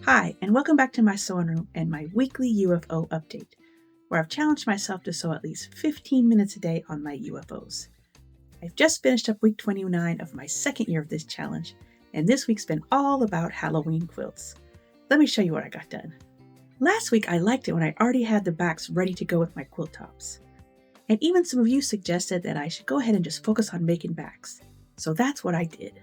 Hi, and welcome back to my sewing room and my weekly UFO update, where I've challenged myself to sew at least 15 minutes a day on my UFOs. I've just finished up week 29 of my second year of this challenge, and this week's been all about Halloween quilts. Let me show you what I got done. Last week I liked it when I already had the backs ready to go with my quilt tops. And even some of you suggested that I should go ahead and just focus on making backs. So that's what I did.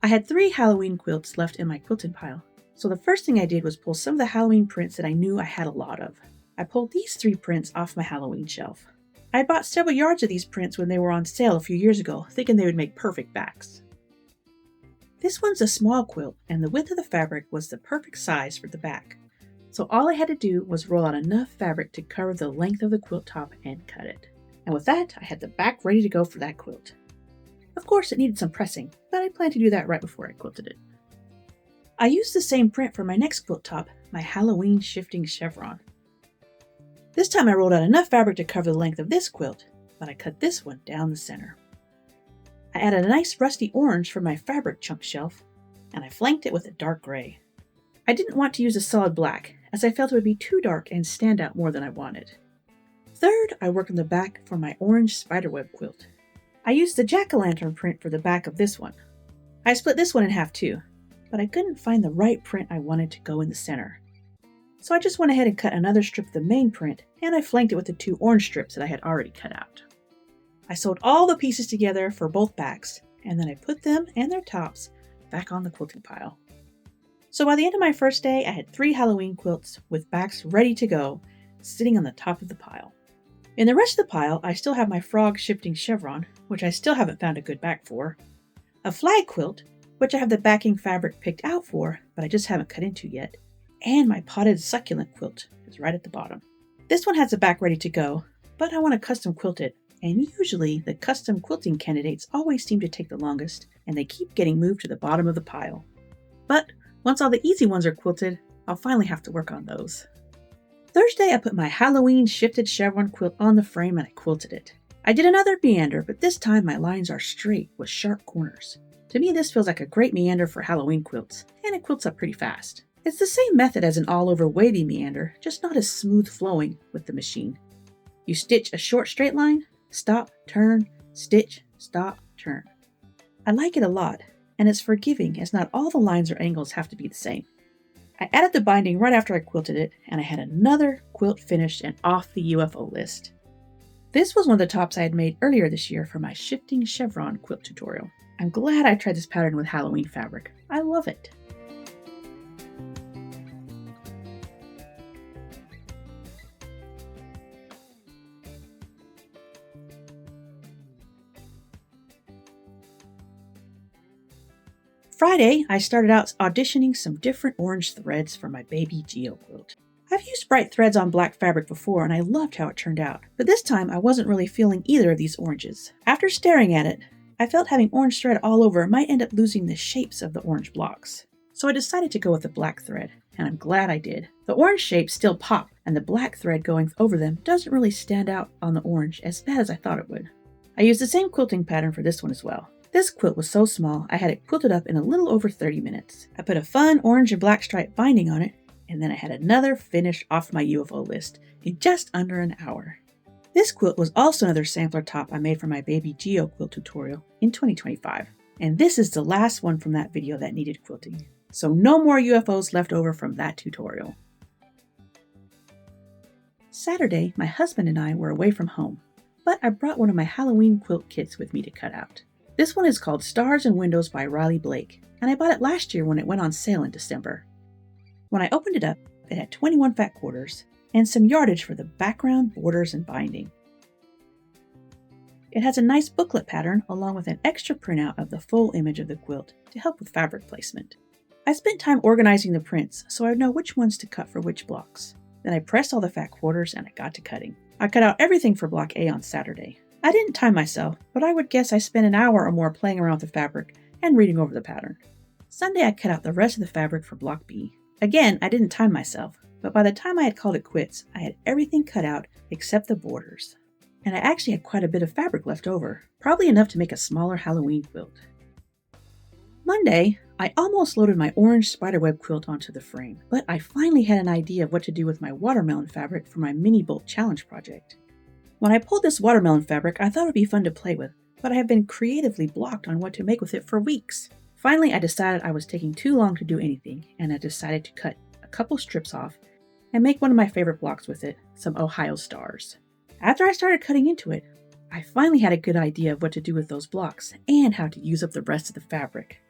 I had 3 Halloween quilts left in my quilting pile. So the first thing I did was pull some of the Halloween prints that I knew I had a lot of. I pulled these 3 prints off my Halloween shelf. I had bought several yards of these prints when they were on sale a few years ago, thinking they would make perfect backs. This one's a small quilt, and the width of the fabric was the perfect size for the back. So all I had to do was roll out enough fabric to cover the length of the quilt top and cut it. And with that, I had the back ready to go for that quilt. Of course, it needed some pressing, but I planned to do that right before I quilted it. I used the same print for my next quilt top, my Halloween shifting chevron. This time I rolled out enough fabric to cover the length of this quilt, but I cut this one down the center. I added a nice rusty orange for my fabric chunk shelf, and I flanked it with a dark gray. I didn't want to use a solid black, as I felt it would be too dark and stand out more than I wanted. Third, I worked on the back for my orange spiderweb quilt. I used the jack-o'-lantern print for the back of this one. I split this one in half too, but I couldn't find the right print I wanted to go in the center. So I just went ahead and cut another strip of the main print, and I flanked it with the 2 orange strips that I had already cut out. I sewed all the pieces together for both backs, and then I put them and their tops back on the quilting pile. So by the end of my first day, I had 3 Halloween quilts with backs ready to go, sitting on the top of the pile. In the rest of the pile, I still have my frog shifting chevron, which I still haven't found a good back for, a flag quilt, which I have the backing fabric picked out for, but I just haven't cut into yet, and my potted succulent quilt is right at the bottom. This one has a back ready to go, but I want to custom quilt it, and usually the custom quilting candidates always seem to take the longest, and they keep getting moved to the bottom of the pile. But once all the easy ones are quilted, I'll finally have to work on those. Thursday, I put my Halloween shifted chevron quilt on the frame and I quilted it. I did another meander, but this time my lines are straight with sharp corners. To me, this feels like a great meander for Halloween quilts, and it quilts up pretty fast. It's the same method as an all-over wavy meander, just not as smooth flowing with the machine. You stitch a short straight line, stop, turn, stitch, stop, turn. I like it a lot, and it's forgiving as not all the lines or angles have to be the same. I added the binding right after I quilted it, and I had another quilt finished and off the UFO list. This was one of the tops I had made earlier this year for my shifting chevron quilt tutorial. I'm glad I tried this pattern with Halloween fabric. I love it. Friday, I started out auditioning some different orange threads for my Baby Geo quilt. I've used bright threads on black fabric before and I loved how it turned out, but this time I wasn't really feeling either of these oranges. After staring at it, I felt having orange thread all over might end up losing the shapes of the orange blocks. So I decided to go with the black thread, and I'm glad I did. The orange shapes still pop, and the black thread going over them doesn't really stand out on the orange as bad as I thought it would. I used the same quilting pattern for this one as well. This quilt was so small, I had it quilted up in a little over 30 minutes. I put a fun orange and black stripe binding on it, and then I had another finish off my UFO list in just under an hour. This quilt was also another sampler top I made for my Baby Geo quilt tutorial in 2025. And this is the last one from that video that needed quilting. So no more UFOs left over from that tutorial. Saturday, my husband and I were away from home, but I brought one of my Halloween quilt kits with me to cut out. This one is called Stars and Windows by Riley Blake, and I bought it last year when it went on sale in December. When I opened it up, it had 21 fat quarters, and some yardage for the background, borders, and binding. It has a nice booklet pattern along with an extra printout of the full image of the quilt to help with fabric placement. I spent time organizing the prints so I would know which ones to cut for which blocks. Then I pressed all the fat quarters and I got to cutting. I cut out everything for block A on Saturday. I didn't time myself, but I would guess I spent an hour or more playing around with the fabric and reading over the pattern. Sunday I cut out the rest of the fabric for block B. Again, I didn't time myself, but by the time I had called it quits, I had everything cut out except the borders. And I actually had quite a bit of fabric left over, probably enough to make a smaller Halloween quilt. Monday, I almost loaded my orange spiderweb quilt onto the frame, but I finally had an idea of what to do with my watermelon fabric for my mini bolt challenge project. When I pulled this watermelon fabric, I thought it would be fun to play with, but I have been creatively blocked on what to make with it for weeks. Finally, I decided I was taking too long to do anything, and I decided to cut a couple strips off and make one of my favorite blocks with it, some Ohio stars. After I started cutting into it, I finally had a good idea of what to do with those blocks and how to use up the rest of the fabric.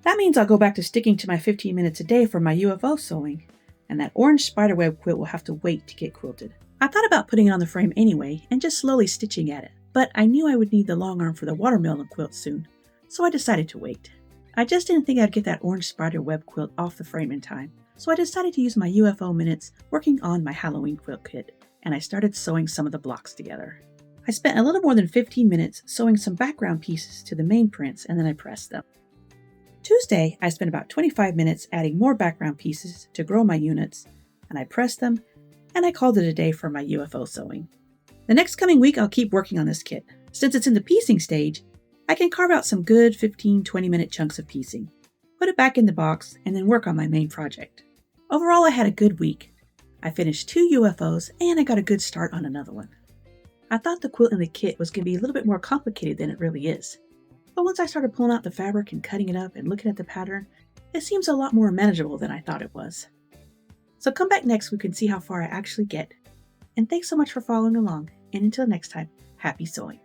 That means I'll go back to sticking to my 15 minutes a day for my UFO sewing, and that orange spiderweb quilt will have to wait to get quilted. I thought about putting it on the frame anyway and just slowly stitching at it, but I knew I would need the long arm for the watermelon quilt soon, so I decided to wait. I just didn't think I'd get that orange spiderweb quilt off the frame in time, so I decided to use my UFO minutes working on my Halloween quilt kit, and I started sewing some of the blocks together. I spent a little more than 15 minutes sewing some background pieces to the main prints, and then I pressed them. Tuesday, I spent about 25 minutes adding more background pieces to grow my units, and I pressed them, and I called it a day for my UFO sewing. The next coming week, I'll keep working on this kit. Since it's in the piecing stage, I can carve out some good 15-20 minute chunks of piecing, put it back in the box, and then work on my main project. Overall, I had a good week. I finished 2 UFOs, and I got a good start on another one. I thought the quilt in the kit was going to be a little bit more complicated than it really is. But once I started pulling out the fabric and cutting it up and looking at the pattern, it seems a lot more manageable than I thought it was. So come back next week and see how far I actually get. And thanks so much for following along. And until next time, happy sewing.